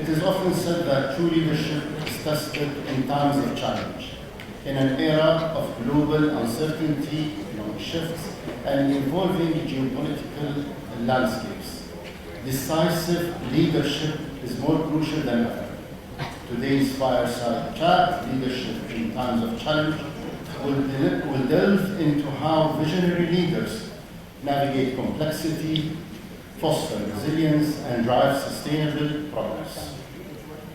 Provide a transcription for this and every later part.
It is often said that true leadership is tested in times of challenge. In an era of global uncertainty, economic shifts, and evolving geopolitical landscapes, decisive leadership is more crucial than ever. Today's fireside chat, Leadership in Times of Challenge, will delve into how visionary leaders navigate complexity, foster resilience, and drive sustainable progress.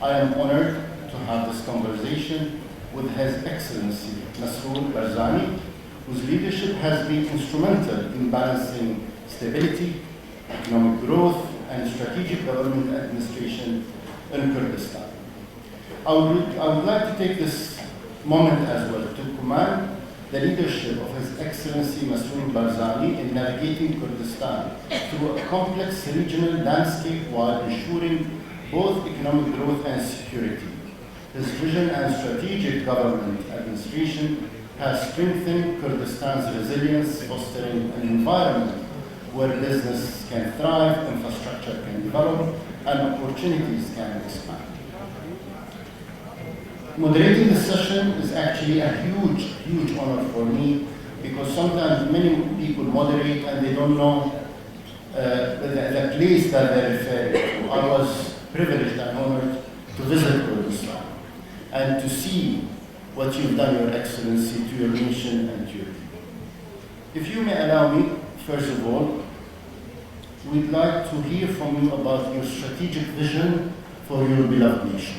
I am honored to have this conversation with His Excellency Măsrur Barzani, whose leadership has been instrumental in balancing stability, economic growth, and strategic government administration in Kurdistan. I would like to take this moment as well to commend the leadership of His Excellency Măsrur Barzani in navigating Kurdistan through a complex regional landscape while ensuring both economic growth and security. His vision and strategic government administration has strengthened Kurdistan's resilience, fostering an environment where business can thrive, infrastructure can develop, and opportunities can expand. Moderating this session is actually a huge honor for me, because sometimes many people moderate and they don't know the place that they're referring to. I was privileged and honored to visit Kurdistan and to see what you've done, Your Excellency, to your nation and to your people. If you may allow me, first of all, we'd like to hear from you about your strategic vision for your beloved nation.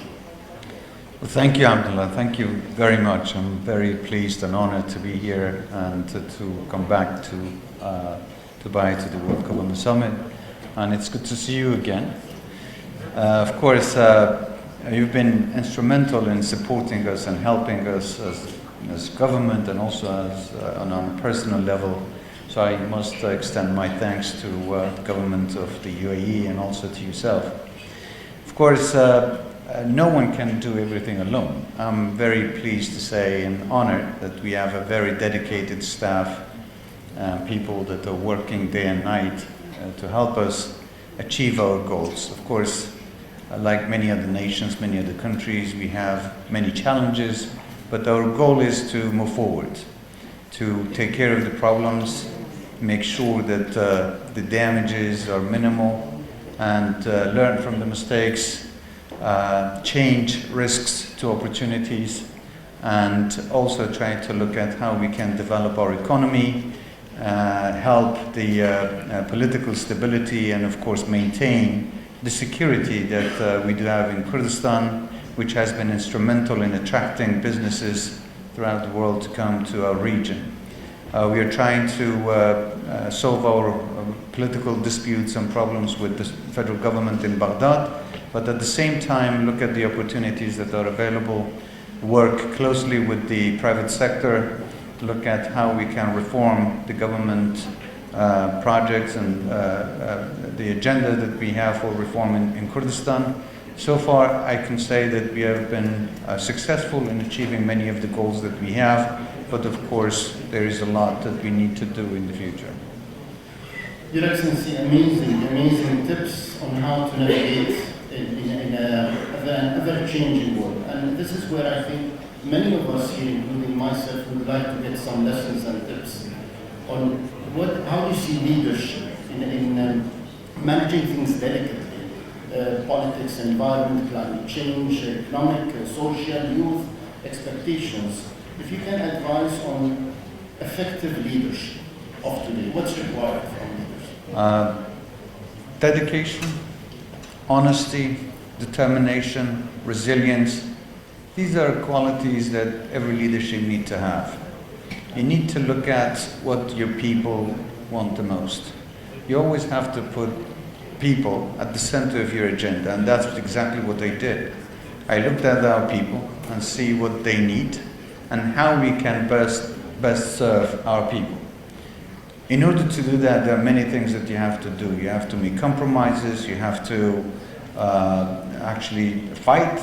Well, thank you, Abdullah. Thank you very much. I'm very pleased and honored to be here and to come back to Dubai to the World Government Summit. And it's good to see you again. Of course, you've been instrumental in supporting us and helping us as government and also as on a personal level. So I must extend my thanks to the government of the UAE and also to yourself. Of course, no one can do everything alone. I'm very pleased to say and honored that we have a very dedicated staff, people that are working day and night to help us achieve our goals. Of course, like many other nations, many other countries, we have many challenges, but our goal is to move forward, to take care of the problems, make sure that the damages are minimal, and learn from the mistakes, change risks to opportunities, and also try to look at how we can develop our economy, help the political stability, and of course maintain the security that we do have in Kurdistan, which has been instrumental in attracting businesses throughout the world to come to our region. We are trying to solve our political disputes and problems with the federal government in Baghdad, but at the same time look at the opportunities that are available, work closely with the private sector, look at how we can reform the government projects and the agenda that we have for reform in Kurdistan. So far, I can say that we have been successful in achieving many of the goals that we have, but of course, there is a lot that we need to do in the future. Your Excellency, amazing tips on how to navigate in an ever-changing world. And this is where I think many of us here, including myself, would like to get some lessons and tips on how you see leadership in managing things delicately. Politics, environment, climate change, economic, social, youth, expectations. If you can advise on effective leadership of today, what's required from leaders? Dedication, honesty, determination, resilience. These are qualities that every leadership needs to have. You need to look at what your people want the most. You always have to put people at the center of your agenda, and that's exactly what I did. I looked at our people and see what they need and how we can best serve our people. In order to do that, there are many things that you have to do. You have to make compromises, you have to actually fight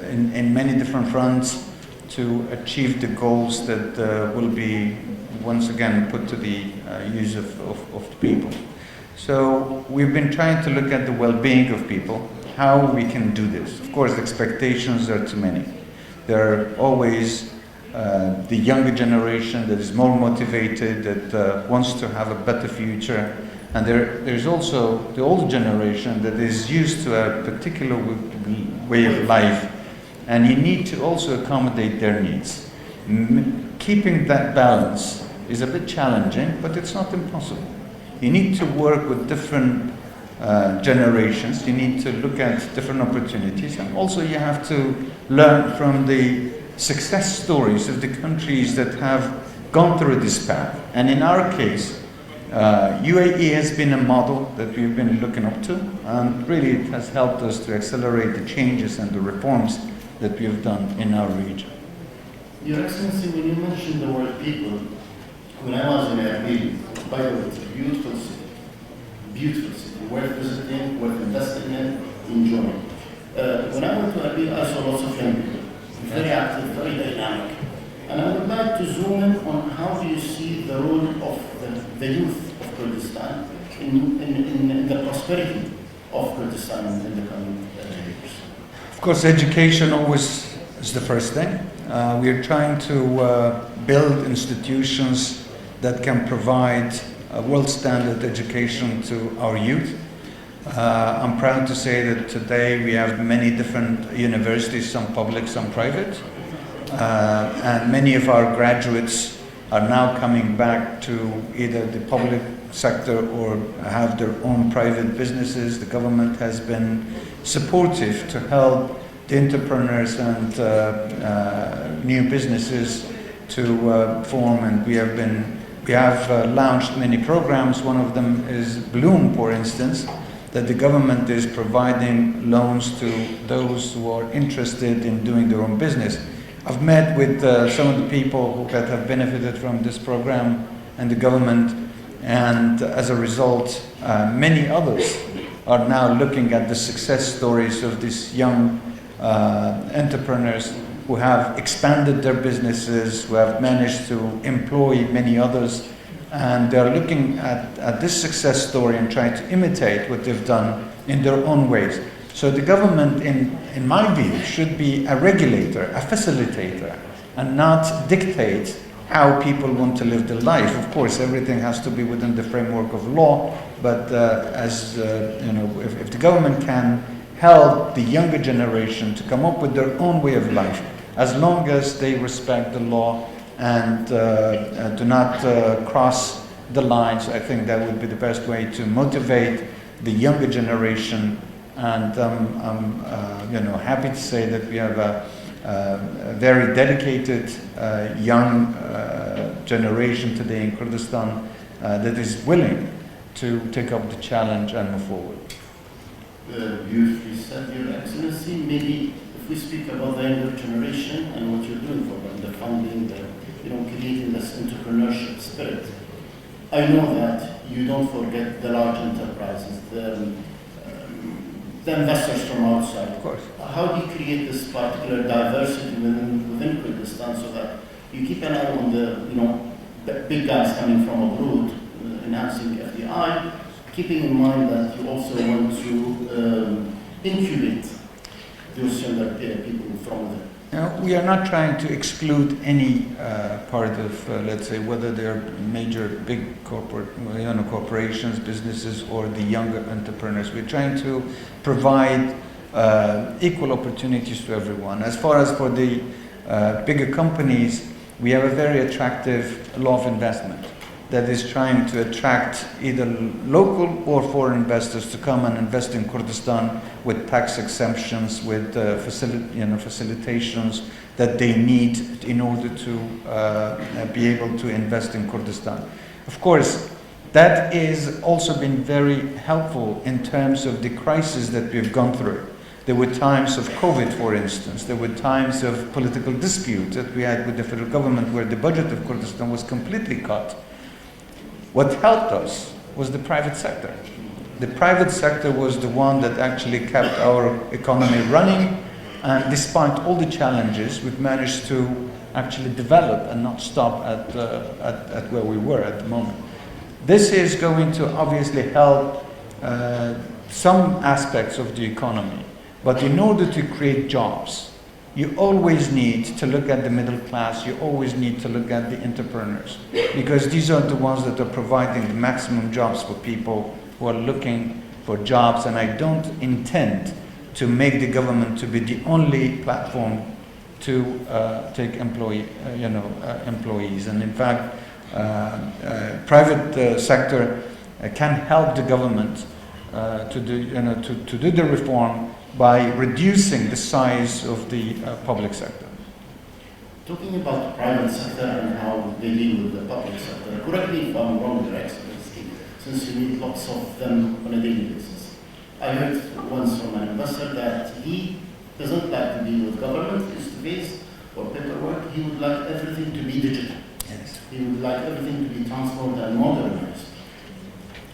in many different fronts to achieve the goals that will be once again put to the use of the people. So we've been trying to look at the well-being of people, how we can do this. Of course, the expectations are too many. There are always the younger generation that is more motivated, that wants to have a better future. And there's also the older generation that is used to a particular way of life. And you need to also accommodate their needs. Keeping that balance is a bit challenging, but it's not impossible. You need to work with different generations. You need to look at different opportunities. And also you have to learn from the success stories of the countries that have gone through this path. And in our case, UAE has been a model that we've been looking up to, and really it has helped us to accelerate the changes and the reforms that we have done in our region. Your Excellency, when you mentioned the word people, when I was in Erbil, by the way, it's a beautiful city, worth visiting, worth investing in, enjoying. When I went to Erbil, I saw lots of young people, very active, very dynamic. And I would like to zoom in on how do you see the role of the youth of Kurdistan in the prosperity of Kurdistan in the coming years. Of course, education always is the first thing. We are trying to build institutions that can provide a world standard education to our youth. I'm proud to say that today we have many different universities, some public, some private. And many of our graduates are now coming back to either the public sector or have their own private businesses. The government has been supportive to help the entrepreneurs and new businesses to form, and we have launched many programs. One of them is Bloom, for instance, that the government is providing loans to those who are interested in doing their own business. I've met with some of the people that have benefited from this program and the government, and as a result, many others are now looking at the success stories of these young entrepreneurs who have expanded their businesses, who have managed to employ many others, and they're looking at this success story and trying to imitate what they've done in their own ways. So the government, in my view, should be a regulator, a facilitator, and not dictate how people want to live their life. Of course, everything has to be within the framework of law, but if the government can help the younger generation to come up with their own way of life, as long as they respect the law and do not cross the lines, I think that would be the best way to motivate the younger generation. And I'm happy to say that we have a very dedicated young generation today in Kurdistan that is willing to take up the challenge and move forward. Beautifully said, Your Excellency. Maybe if we speak about the younger generation and what you're doing for them, the funding, creating this entrepreneurship spirit, I know that you don't forget the large enterprises, the investors from outside. Of course. How do you create this particular diversity within Kurdistan so that you keep an eye on the big guys coming from abroad, enhancing FDI, keeping in mind that you also want to incubate those younger people from within? We are not trying to exclude any part of, let's say, whether they're major, big corporations, businesses, or the younger entrepreneurs. We're trying to provide equal opportunities to everyone. As far as for the bigger companies, we have a very attractive law of investment that is trying to attract either local or foreign investors to come and invest in Kurdistan with tax exemptions, with facilitations that they need in order to be able to invest in Kurdistan. Of course, that has also been very helpful in terms of the crisis that we've gone through. There were times of COVID, for instance. There were times of political dispute that we had with the federal government where the budget of Kurdistan was completely cut. What helped us was the private sector. The private sector was the one that actually kept our economy running, and despite all the challenges, we've managed to actually develop and not stop at where we were at the moment. This is going to obviously help some aspects of the economy. But in order to create jobs, you always need to look at the middle class, you always need to look at the entrepreneurs, because these are the ones that are providing the maximum jobs for people who are looking for jobs, and I don't intend to make the government to be the only platform to take employees. And in fact, private sector can help the government to do the reform by reducing the size of the public sector. Talking about the private sector and how they deal with the public sector, correct me if I'm wrong, Your Excellency, since you meet lots of them on a daily basis. I heard once from an investor that he doesn't like to deal with government face-to-face or paperwork. He would like everything to be digital. Yes. He would like everything to be transformed and modernized.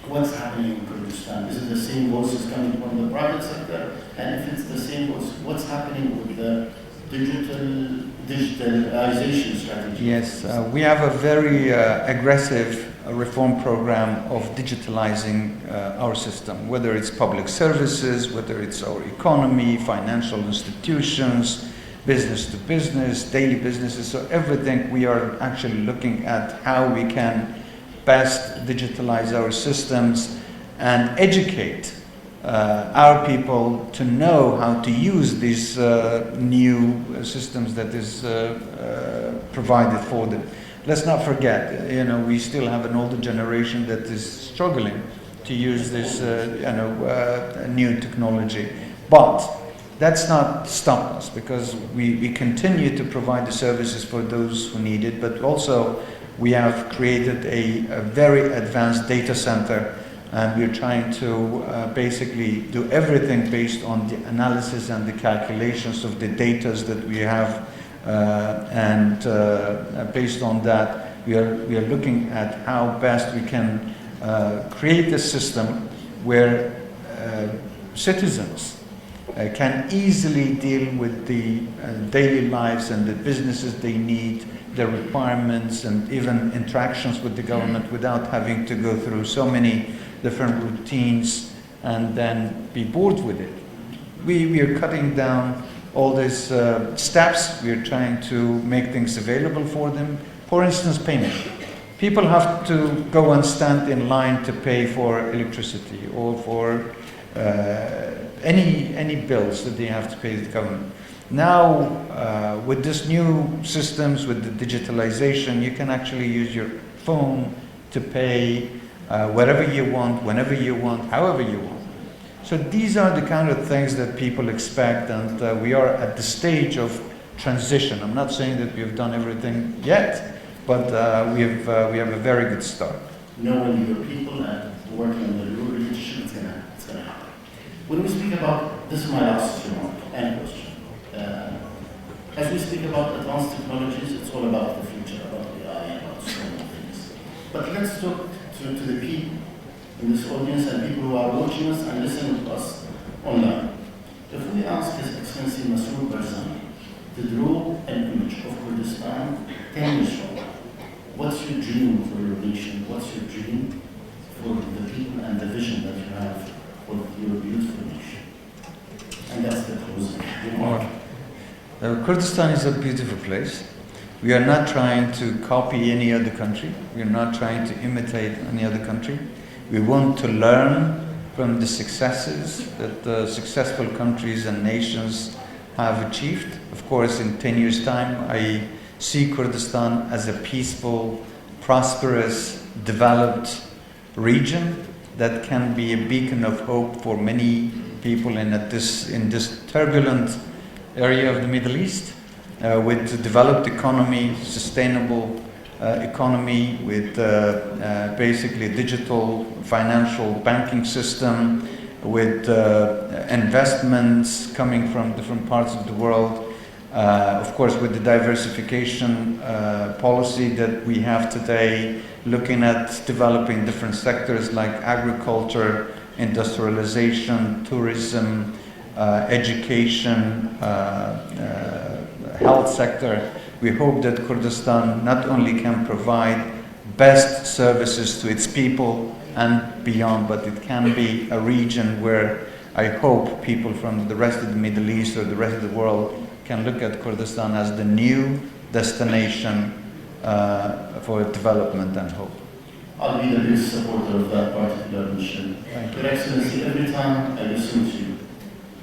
What's happening in Kurdistan? Is it the same voices coming from the private sector? And if it's the same voice, what's happening with the digitalization strategy? Yes, we have a very aggressive reform program of digitalizing our system, whether it's public services, whether it's our economy, financial institutions, business to business, daily businesses, so everything we are actually looking at how we can best digitalize our systems and educate our people to know how to use these new systems that is provided for them. Let's not forget, we still have an older generation that is struggling to use this, new technology. But that's not stopped us, because we continue to provide the services for those who need it, but also we have created a very advanced data center, and we're trying to basically do everything based on the analysis and the calculations of the data that we have, and based on that we are looking at how best we can create a system where citizens can easily deal with the daily lives and the businesses they need, their requirements, and even interactions with the government without having to go through so many different routines and then be bored with it. We are cutting down all these steps. We are trying to make things available for them. For instance, payment. People have to go and stand in line to pay for electricity or for any bills that they have to pay the government. Now, with this new systems, with the digitalization, you can actually use your phone to pay wherever you want, whenever you want, however you want. So these are the kind of things that people expect, and we are at the stage of transition. I'm not saying that we have done everything yet, but we have a very good start. Knowing your people and working on the rural leadership, it's going to happen. When we speak about, this is my last remark and question. As we speak about advanced technologies, it's all about the future, about AI, about so many things. But let's talk to the people in this audience and people who are watching us and listening to us online. If we ask His Excellency Măsrur Barzani to draw an image of Kurdistan 10 years from now, what's your dream for your nation? What's your dream for the people and the vision that you have for your beautiful nation? And that's the closing remark. Kurdistan is a beautiful place. We are not trying to copy any other country. We are not trying to imitate any other country. We want to learn from the successes that the successful countries and nations have achieved. Of course, in 10 years' time, I see Kurdistan as a peaceful, prosperous, developed region that can be a beacon of hope for many people in this turbulent area of the Middle East, with a developed economy, sustainable economy, with basically a digital financial banking system, with investments coming from different parts of the world, of course with the diversification policy that we have today, looking at developing different sectors like agriculture, industrialization, tourism, education, health sector. We hope that Kurdistan not only can provide best services to its people and beyond, but it can be a region where I hope people from the rest of the Middle East or the rest of the world can look at Kurdistan as the new destination for development and hope. I'll be the biggest supporter of that particular mission. Your Excellency, every time I listen to you,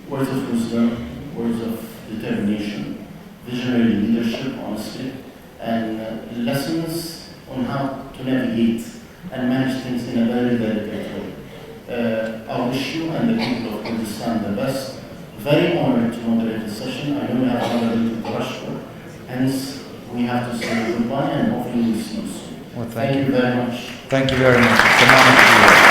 words of wisdom, words of determination, visionary leadership, honesty, and lessons on how to navigate and manage things in a very delicate way. I wish you and the people of Kurdistan the best. Very honored to moderate the session. I know we have another little rush, hence we have to say goodbye and hopefully we'll see you soon. Well, thank you very much. Thank you very much. It's an honor to be here.